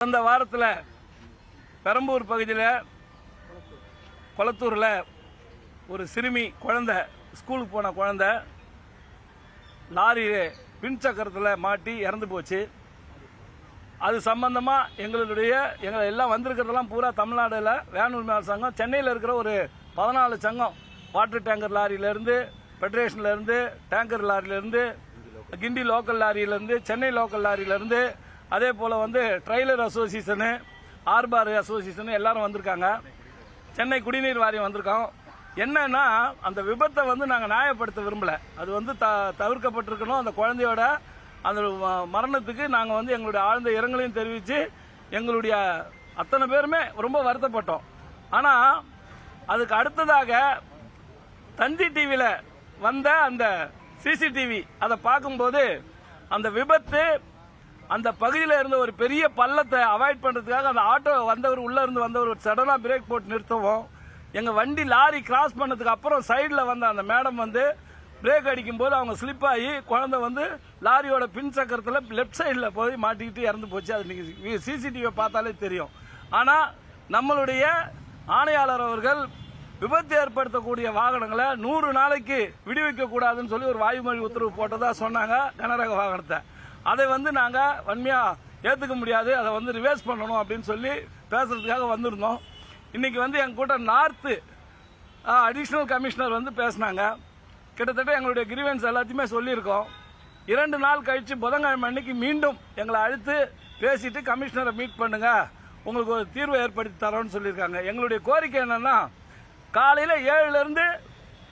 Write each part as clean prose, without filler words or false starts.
அந்த வாரத்தில் பெரம்பூர் பகுதியில் கொளத்தூரில் ஒரு சிறுமி குழந்தை ஸ்கூலுக்கு போன குழந்தை லாரி பின் சக்கரத்தில் மாட்டி இறந்து போச்சு. அது சம்பந்தமாக எங்களை எல்லாம் வந்திருக்கிறதெல்லாம் பூரா தமிழ்நாடுல வேன் உரிமையாளர் சங்கம், சென்னையில் இருக்கிற ஒரு 14 சங்கம், வாட்டர் டேங்கர் லாரியிலேருந்து, ஃபெடரேஷன்லேருந்து, டேங்கர் லாரியிலேருந்து, கிண்டி லோக்கல் லாரியிலேருந்து, சென்னை லோக்கல் லாரியிலேருந்து, அதே போல் ட்ரெய்லர் அசோசியேஷனு, ஆர்பார் அசோசியேஷனு எல்லாரும் வந்திருக்காங்க. சென்னை குடிநீர் வாரியம் வந்திருக்கோம். என்னன்னா அந்த விபத்தை நாங்கள் நியாயப்படுத்த விரும்பல. அது தவிர்க்கப்பட்டிருக்கணும். அந்த குழந்தையோட அந்த மரணத்துக்கு நாங்கள் எங்களுடைய ஆழ்ந்த இரங்கலையும் தெரிவித்து எங்களுடைய அத்தனை பேருமே ரொம்ப வருத்தப்பட்டோம். ஆனால் அதுக்கு அடுத்ததாக தந்தி டிவியில் வந்த அந்த சிசிடிவி அதை பார்க்கும்போது அந்த விபத்து அந்த பகுதியில் இருந்த ஒரு பெரிய பள்ளத்தை அவாய்ட் பண்ணுறதுக்காக அந்த ஆட்டோ உள்ளே இருந்து வந்தவர் சடனாக பிரேக் போட்டு நிறுத்தவும், எங்கள் வண்டி லாரி கிராஸ் பண்ணதுக்கு அப்புறம் சைடில் வந்த அந்த மேடம் பிரேக் அடிக்கும்போது அவங்க ஸ்லிப் ஆகி குழந்தை லாரியோட பின் சக்கரத்தில் லெஃப்ட் சைடில் போய் மாட்டிக்கிட்டு இறந்து போச்சு. அது நீங்கள் சிசிடிவியை பார்த்தாலே தெரியும். ஆனால் நம்மளுடைய ஆணையாளர் அவர்கள் விபத்து ஏற்படுத்தக்கூடிய வாகனங்களை 100 நாளைக்கு விடுவிக்க கூடாதுன்னு சொல்லி ஒரு வாயுமொழி உத்தரவு போட்டதா சொன்னாங்க. கனரக வாகனத்தை அதை நாங்கள் வன்மையாக ஏற்றுக்க முடியாது, அதை ரிவர்ஸ் பண்ணணும் அப்படின்னு சொல்லி பேசுறதுக்காக வந்திருந்தோம். இன்னைக்கு எங்கள் கூட நார்த்து அடிஷனல் கமிஷனர் பேசினாங்க. கிட்டத்தட்ட எங்களுடைய கிரீவன்ஸ் எல்லாத்தையுமே சொல்லியிருக்கோம். 2 நாள் கழிச்சு புதன்கிழமை அன்னைக்கு மீண்டும் எங்களை அழைத்து பேசிட்டு கமிஷனரை மீட் பண்ணுங்க, உங்களுக்கு ஒரு தீர்வை ஏற்படுத்தி தரோம்னு சொல்லியிருக்காங்க. எங்களுடைய கோரிக்கை என்னன்னா, காலையில் 7லேருந்து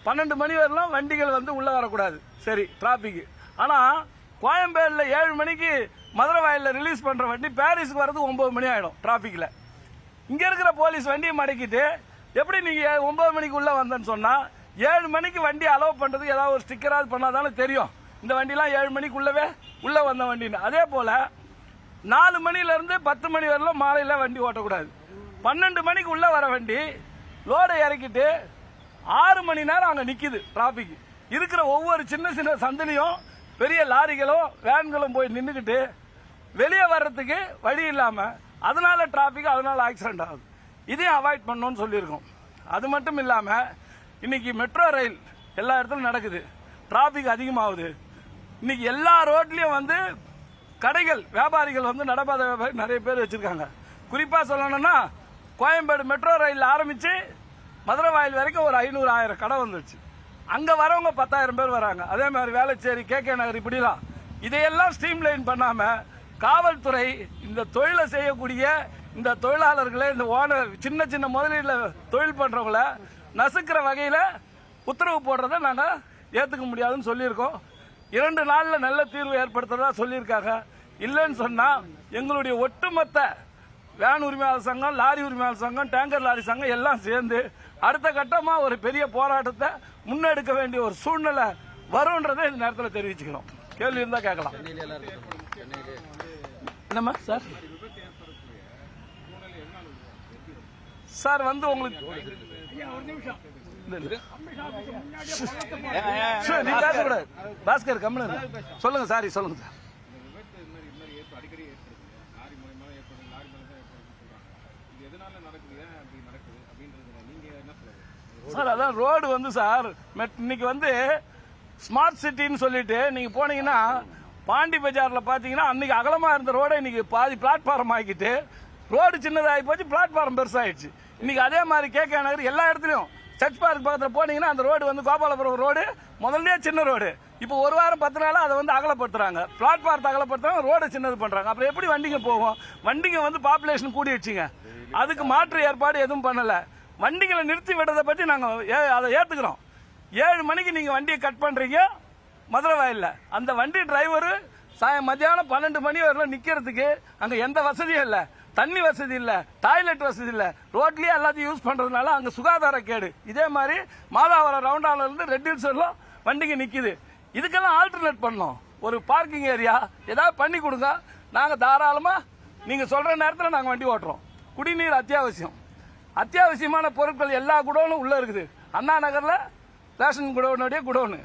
12 மணி வரலாம் வண்டிகள் உள்ள வரக்கூடாது, சரி டிராபிக். ஆனால் கோயம்பேடில் 7 மணிக்கு மதுரை வாயிலில் ரிலீஸ் பண்ணுற வண்டி பாரிஸுக்கு வரது 9 மணி ஆகிடும் டிராபிக்கில். இங்கே இருக்கிற போலீஸ் வண்டியை மடக்கிட்டு எப்படி நீங்கள் 9 மணிக்கு உள்ளே வந்தேன்னு சொன்னால் 7 மணிக்கு வண்டி அலோவ் பண்ணுறதுக்கு ஏதாவது ஒரு ஸ்டிக்கராவது பண்ணாதானே தெரியும் இந்த வண்டிலாம் 7 மணிக்குள்ளவே உள்ளே வந்த வண்டின்னு. அதே போல் 4 மணிலேருந்து 10 மணி வரலாம் மாலையில் வண்டி ஓட்டக்கூடாது. 12 மணிக்கு உள்ளே வர வண்டி லோடை இறக்கிட்டு 6 மணி நேரம் அங்கே நிற்கிது டிராபிக். இருக்கிற ஒவ்வொரு சின்ன சின்ன சந்திலையும் பெரிய லாரிகளும் வேன்களும் போய் நின்றுக்கிட்டு வெளியே வர்றதுக்கு வழி இல்லாமல் அதனால டிராபிக், அதனால ஆக்சிடென்ட் ஆகுது. இதையும் அவாய்ட் பண்ணணும்னு சொல்லியிருக்கோம். அது மட்டும் இல்லாமல் இன்னைக்கு மெட்ரோ ரயில் எல்லா இடத்துலையும் நடக்குது, டிராபிக் அதிகமாகுது. இன்னைக்கு எல்லா ரோட்லயும் கடைகள், வியாபாரிகள் நடப்பாத வியாபாரி நிறைய பேர் வச்சிருக்காங்க. குறிப்பா சொல்லணும்னா கோயம்பேடு மெட்ரோ ரயில் ஆரம்பிச்சு மதுரை வாயில் வரைக்கும் ஒரு 500-1000 கடை வந்துருச்சு. அங்க வரவங்க 10,000 பேர் வராங்க. அதே மாதிரி வேளச்சேரி, KK நகர், இப்படிலாம். இதையெல்லாம் ஸ்ட்ரீம்லைன் பண்ணாம காவல்துறை இந்த தொழிலை செய்யக்கூடிய இந்த தொழிலாளர்களை, இந்த ஓனர், சின்ன சின்ன முதலீடுல தொழில் பண்றவங்கள நசுக்கிற வகையில உத்தரவு போடுறதை நாங்க ஏத்துக்க முடியாதுன்னு சொல்லியிருக்கோம். 2 நாள்ல நல்ல தீர்வு ஏற்படுத்துறதா சொல்லியிருக்காங்க. இல்லைன்னு சொன்னா எங்களுடைய ஒட்டுமொத்த வேன் உரிமையாளர் சங்கம், லாரி உரிமையாளர் சங்கம், டேங்கர் லாரி சங்கம் எல்லாம் சேர்ந்து அடுத்த கட்டமா ஒரு பெரிய போராட்டத்தை முன்னெடுக்க வேண்டிய ஒரு சூழ்நிலை வரும்ன்றதை இந்த நேரத்தில் தெரிவிச்சுக்கணும். கேள்வி இருந்தா கேட்கலாம். என்னம்மா சார்? சார் உங்களுக்கு பாஸ்கர் கம்மல் சொல்லுங்க. சாரி சொல்லுங்க சார். சார் அதான் ரோடு சார் இன்னைக்கு ஸ்மார்ட் சிட்டின்னு சொல்லிட்டு நீங்க போனீங்கன்னா பாண்டி பஜார்ல பாத்தீங்கன்னா அன்னைக்கு அகலமா இருந்த ரோட இன்னைக்கு பாதி பிளாட்ஃபார்ம் ஆக்கிட்டு ரோடு சின்னதாகி போச்சு, பிளாட்ஃபார்ம் பெருசாயிடுச்சு. இன்னைக்கு அதே மாதிரி KK நகர் எல்லா இடத்துலயும் சர்ச் பார்க் பக்கத்தில் போனீங்கன்னா அந்த ரோடு கோபாலபுரம் ரோடு முதல்ல சின்ன ரோடு, இப்போ 1 வாரம் 10 நாளா அதை அகலப்படுத்துறாங்க, பிளாட்ஃபார்த்தை அகலப்படுத்துறாங்க, ரோடு சின்னது பண்றாங்க. அப்புறம் எப்படி வண்டிங்க போகும்? வண்டிங்க பாப்புலேஷன் கூடிடுச்சுங்க. அதுக்கு மாற்று ஏற்பாடு எதுவும் பண்ணல. வண்டிகளை நிறுத்தி விடுறதை பற்றி நாங்கள் அதை ஏற்றுக்கிறோம். 7 மணிக்கு நீங்கள் வண்டியை கட் பண்ணுறீங்க மதுரை வாயிலில், அந்த வண்டி டிரைவரு மத்தியானம் 12 மணி வரலாம் நிற்கிறதுக்கு அங்கே எந்த வசதியும் இல்லை, தண்ணி வசதி இல்லை, டாய்லெட் வசதி இல்லை, ரோட்லேயே எல்லாத்தையும் யூஸ் பண்ணுறதுனால அங்கே சுகாதார கேடு. இதே மாதிரி மாதாவரம் ரவுண்டாவிலிருந்து ரெட் ஹில்ஸ் வரலாம் வண்டிங்க நிற்கிது. இதுக்கெல்லாம் ஆல்டர்னேட் பண்ணணும். ஒரு பார்க்கிங் ஏரியா ஏதாவது பண்ணி கொடுங்க, நாங்கள் தாராளமாக நீங்கள் சொல்கிற நேரத்தில் நாங்கள் வண்டி ஓட்டுறோம். குடிநீர் அத்தியாவசியம். அத்தியாவசியமான பொருட்கள் எல்லா குடோனும் உள்ள இருக்குது. அண்ணா நகர்ல ரேஷன் குடோனுடைய குடோனு,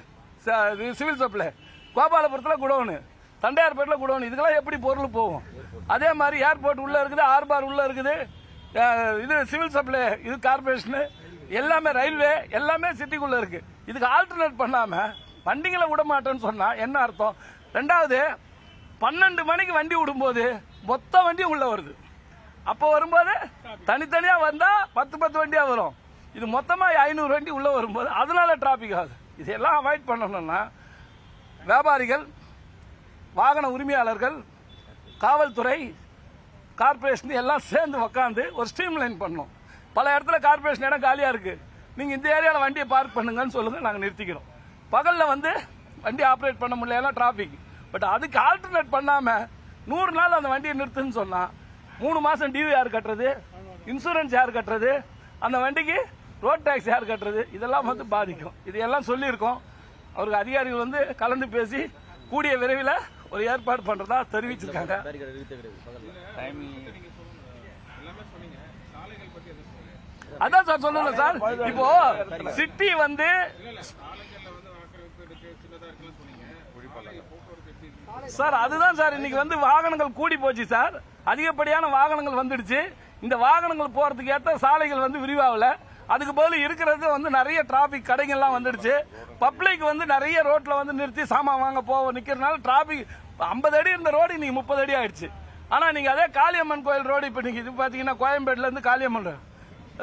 சிவில் சப்ளை, கோபாலபுரத்தில் குடோனு, தண்டையார்பேட்டில் குடோனு, இதுக்கெல்லாம் எப்படி பொருள் போகும்? அதே மாதிரி ஏர்போர்ட் உள்ள இருக்குது, ஆர்பார் உள்ள இருக்குது, இது சிவில் சப்ளை, இது கார்பரேஷன், எல்லாமே ரயில்வே, எல்லாமே சிட்டிக்குள்ள இருக்கு. இதுக்கு ஆல்டர்னேட் பண்ணாம வண்டிகளை விட மாட்டேன்னு சொன்னா என்ன அர்த்தம்? ரெண்டாவது 12 மணிக்கு வண்டி விடும்போது மொத்த வண்டியும் உள்ள வருது. அப்போ வரும்போது தனித்தனியா வந்தா 10 வண்டியா வரும். இது மொத்தமா 500 வண்டி உள்ள வரும்போது அதனால டிராபிக் ஆகுது. இதெல்லாம் அவாய்ட் பண்ணணும்னா வியாபாரிகள், வாகன உரிமையாளர்கள், காவல்துறை, கார்பரேஷன் எல்லாம் சேர்ந்து உட்காந்து ஒரு ஸ்ட்ரீம் லைன் பண்ணணும். பல இடத்துல கார்பரேஷன் இடம் காலியா இருக்கு, நீங்க இந்த ஏரியாவில் வண்டியை பார்க் பண்ணுங்கன்னு சொல்லுங்க, நாங்க நிறுத்திக்கிறோம். பகல்ல வந்து வண்டி ஆப்ரேட் பண்ண முடியல, டிராபிக். பட் அதுக்கு ஆல்டர்னேட் பண்ணாம 100 நாள் அந்த வண்டியை நிறுத்துன்னு சொன்னா 3 மாசம் டியூ யார் கட்டுறது, இன்சூரன்ஸ் யார் கட்டுறது, அந்த வண்டிக்கு ரோட் டாக்ஸ் யார் கட்டுறது, இதெல்லாம் வந்து பாதிக்கும். இதெல்லாம் சொல்லியிருக்கோம். அவருக்கு அதிகாரிகள் வந்து கலந்து பேசி கூடிய விரைவில் ஒரு ஏற்பாடு பண்றதா தெரிவிச்சிருக்காங்க. அதான் சார் சொல்லணும் சார். இப்போ சிட்டி வந்து சார், அதுதான் சார் இன்னைக்கு வந்து வாகனங்கள் கூடி போச்சு சார். அதிகப்படியான வாகனங்கள் வந்துடுச்சு. இந்த வாகனங்கள் போறதுக்கு ஏற்ற சாலைகள் வந்து விரிவாகல. அதுக்கு பதில் இருக்கிறது வந்து நிறைய டிராபிக் கடைகள்லாம் வந்துடுச்சு. பப்ளிக் வந்து நிறைய ரோட்ல வந்து நிறுத்தி சாமான் வாங்க போக நிக்கிறதுனால டிராபிக் 50 அடி இருந்த ரோடு இன்னைக்கு 30 அடி ஆயிடுச்சு. ஆனா நீங்க அதே காளியம்மன் கோயில் ரோடு இப்ப நீங்க இது பாத்தீங்கன்னா கோயம்பேடுல இருந்து காளியம்மன்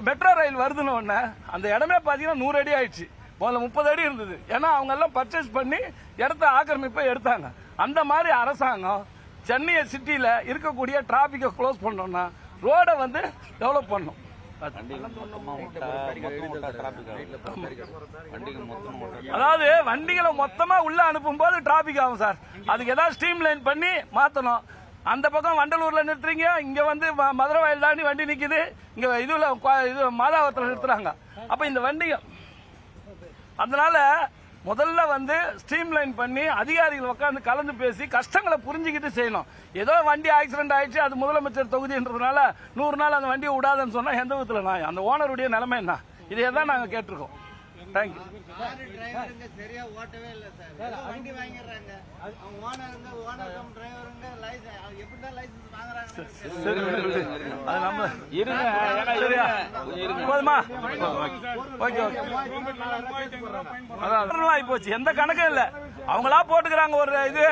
மெட்ரோ ரயில் வருதுன்னு உடனே அந்த இடமே பாத்தீங்கன்னா 100 அடி ஆயிடுச்சு. முதல்ல 30 அடி இருந்தது. ஏன்னா அவங்க எல்லாம் பர்ச்சேஸ் பண்ணி இடத்த ஆக்கிரமிப்பை எடுத்தாங்க. அந்த மாதிரி அரசாங்கம் சென்னை சிட்டியில இருக்கக்கூடிய டிராபிக்கை க்ளோஸ் பண்ணோம்னா ரோட வந்து டெவலப் பண்ணும். அதாவது வண்டிகளை மொத்தமா உள்ள அனுப்பும் போது டிராபிக் ஆகும் சார். அதுக்கு ஏதாவது ஸ்ட்ரீம் லைன் பண்ணி மாத்தணும். அந்த பக்கம் வண்டலூர்ல நிறுத்துறீங்க, இங்க வந்து மதுரை வயல் தாண்டி வண்டி நிக்குது, இங்க இது மாதாவரத்தில் நிறுத்துறாங்க. அப்ப இந்த வண்டிங்க அதனால முதல்ல வந்து ஸ்ட்ரீம் லைன் பண்ணி அதிகாரிகள் உட்காந்து கலந்து பேசி கஷ்டங்களை புரிஞ்சுக்கிட்டு செய்யணும். ஏதோ வண்டி ஆக்சிடென்ட் ஆயிடுச்சு, அது முதலமைச்சர் தொகுதின்றதுனால 100 நாள் அந்த வண்டியை விடாதுன்னு சொன்னா எந்த விதத்துல நான் அந்த ஓனருடைய நிலைமை என்ன, இதை தான் நாங்க கேட்டிருக்கோம். தேங்க்யூ. சரியா ஓட்டவே இல்ல சார். வண்டி வாங்கிடுறாங்க, அவங்க ஓனருங்க, ஓனரும் டிரைவருங்க எப்படிதான் லைசன்ஸ் வாங்குறாங்க. அது நம்ம போதுமா? Okay okay. அதான் ஆகி போச்சு, எந்த கணக்கும் இல்ல. அவங்களா போட்டுக்கிறாங்க ஒரு இது,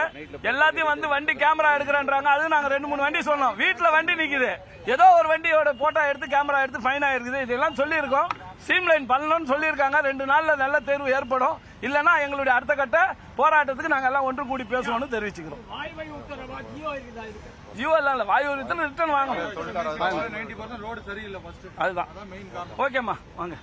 எல்லாத்தையும் வந்து வண்டி கேமரா எடுக்கிறேன்றாங்க. அது நாங்க 2-3 வண்டி சொன்னோம். வீட்டுல வண்டி நிக்குது, ஏதோ ஒரு வண்டியோட போட்டோ எடுத்து கேமரா எடுத்து ஃபைன் ஆயிருக்குது. இதெல்லாம் சொல்லியிருக்கோம். ஸ்ட்ரீம் லைன் பண்ணணும்னு சொல்லியிருக்காங்க. 2 நாள்ல நல்ல தேர்வு ஏற்படும். இல்லன்னா எங்களுடைய அடுத்த கட்ட போராட்டத்துக்கு நாங்க எல்லாம் ஒன்று கூடி பேசுவோம்னு தெரிவிச்சுக்கிறோம். ஜியோ இல்ல, வாயு ரிட்டர்ன் வாங்கணும். அதுதான் ஓகேம்மா, வாங்க.